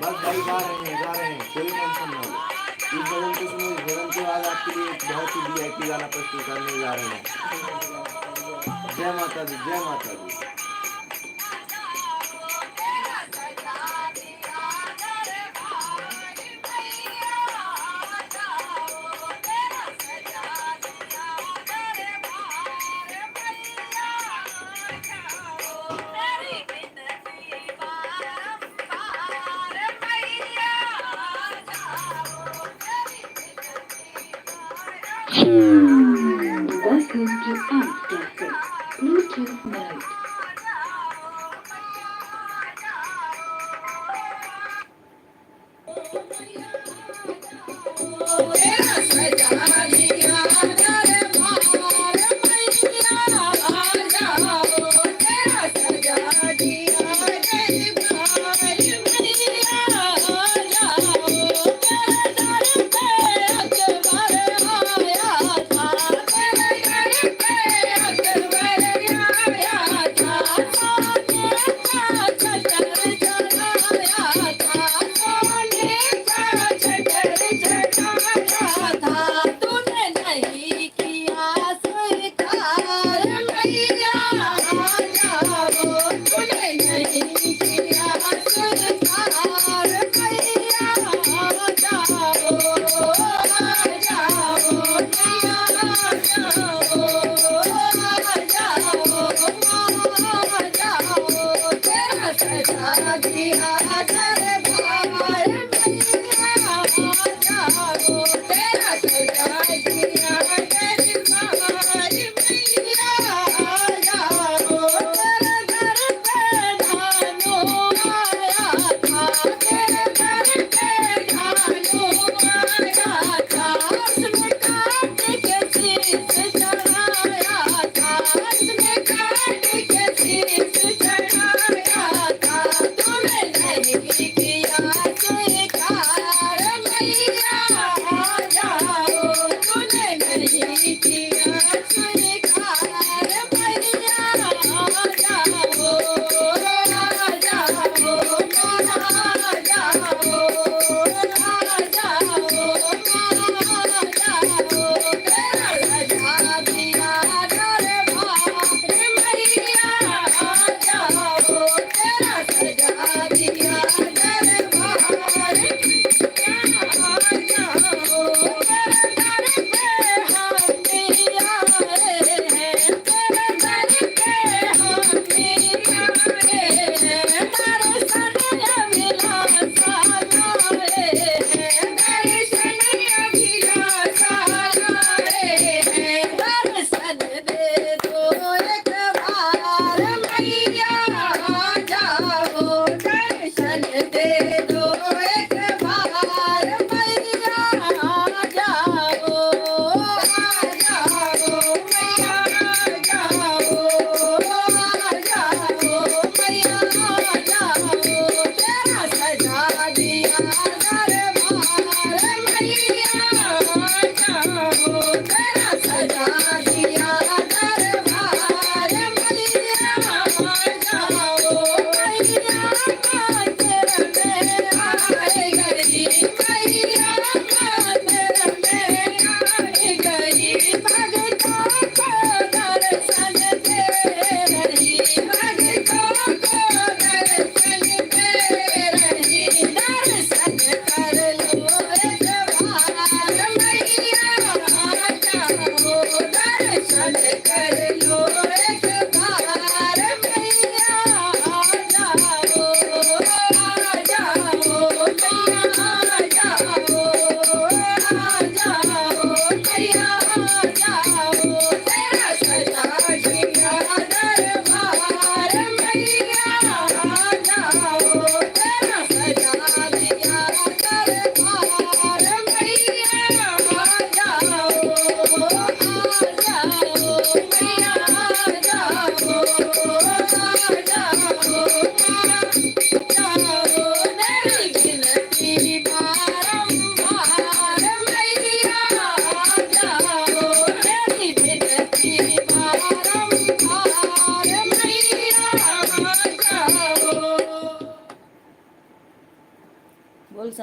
बस भाई गा रहे हैं, कोई टेंशन ना हो। इस भजन के समय, इस भजन के बाद आपके लिए एक बहुत ही वीआईपी गाना प्रस्तुत करने जा रहे हैं। जय माता दी, जय माता दी। Welcome to App Bluetooth mode.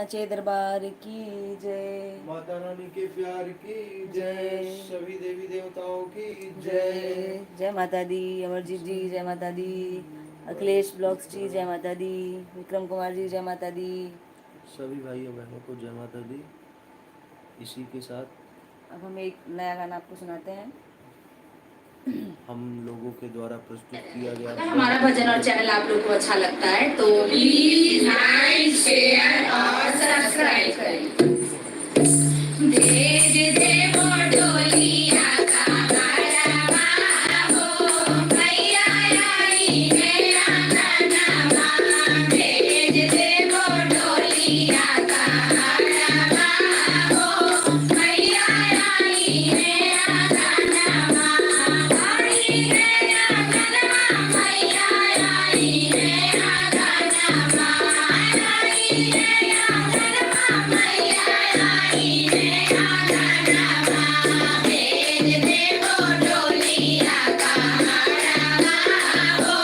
सचे दरबार की जय। माता रानी के प्यार की जय। जय। सभी देवी देवताओं की जय। जय। जय माता दी। अमरजीत जी जय माता दी। अखिलेश ब्लॉग्स जी जय माता दी। विक्रम कुमार जी जय माता दी। सभी भाइयों बहनों को जय माता दी। इसी के साथ अब हम एक नया गाना आपको सुनाते हैं। हम लोगों के द्वारा प्रस्तुत किया गया। अगर हमारा भजन और चैनल आप लोग को अच्छा लगता है तो प्लीज लाइक शेयर और सब्सक्राइब करें। भेज दे वो डोलिया का हरवा हो मैया आई मेरा ननवा। भेज दे वो डोलिया का हरवा हो मैया आई मेरा ननवा। आई मेरा ननवा मैया आई मेरा ननवा। आई मेरा ननवा मैया आई मेरा ननवा। भेज दे वो डोलिया का हरवा हो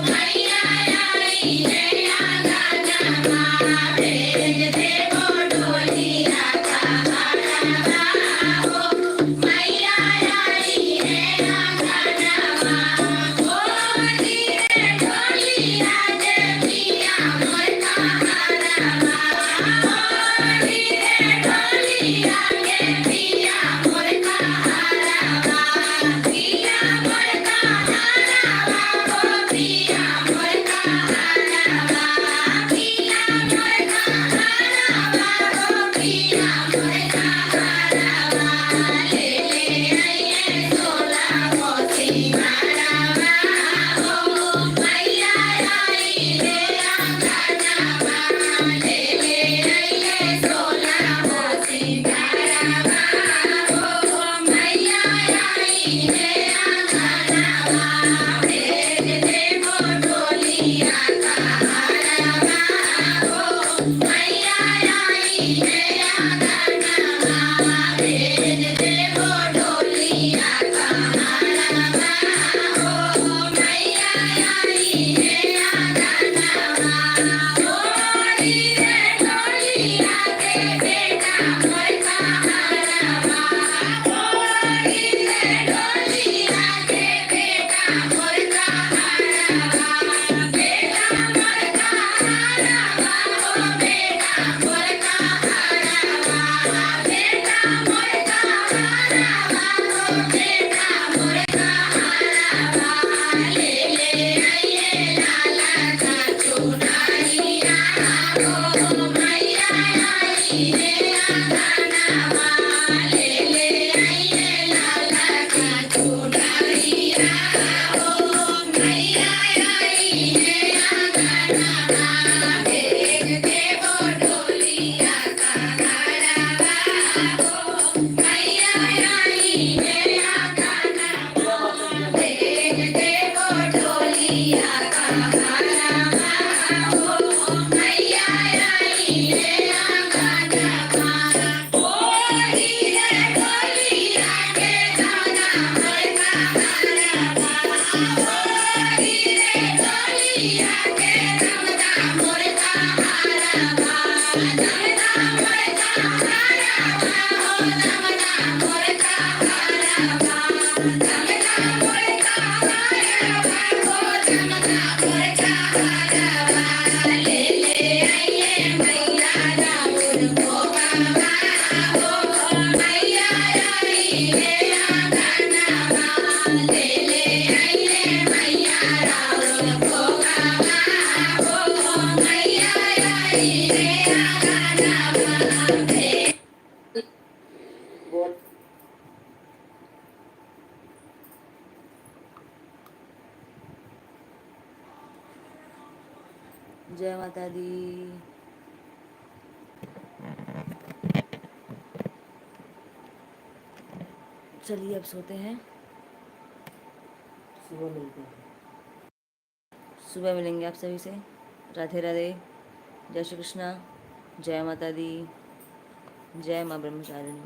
मैया आई मेरा ननवा। भेज दे वो डोलिया का हरवा हो मैया आई मेरा ननवा। ओ धीरे डोलिया जे पिया मोर का हरवा। ओ धीरे डोलिया जे पिया मोर का हरवा। पिया मोर का हरवा हो पिया मोर का हरवा। पिया मोर का हरवा हो पिया मोर का हरवा। ले ले आइए सोला हो सिंगारवा हो मैया आई मेरा ननवा। ले ले आइए सोला हो सिंगारवा हो मैया आई मेरा ननवा। भेज दे वो डोलिया का हरवा हो मैया आई मेरा ननवा। भेज दे वो डोलिया का हरवा हो मैया आई मेरा ननवा। ओ धीरे डोलिया के बेटा मोर का हरवा। ओ धीरे डोलिया के बेटा मोर का हरवा। बेटा मोर का हरवा हो बेटा मोर का हरवा। बेटा मोर का हरवा हो बेटा मोर का हरवा। ले ले आइए लाला का चुनरिया हो मैया आई मेरा ननवा। ले ले आइए लाला का चुनरिया हो मैया आई मेरा ननवा। भेज दे वो डोलिया का हरवा हो मैया आई मेरा ननवा। भेज दे वो डोलिया का हरवा हो मैया आई मेरा ननवा। ओ धीरे डोलिया के दाना मोर का हरवा। ओ धीरे डोलिया के दाना मोर का हरवा। दाना मोर का हरवा हो दाना मोर का हरवा। दाना मोर का हरवा हो दाना मोर का हरवा। ले ले आइए मैया राउर भोगवा हो मैया आई मेरा ननवा। ले ले आइए मैया राउर भोगवा हो मैया आई मेरा ननवा। जय माता दी। चलिए अब सोते हैं। सुबह मिलेंगे आप सभी से। राधे राधे। जय श्री कृष्णा। जय माता दी। जय माँ ब्रह्मचारिणी।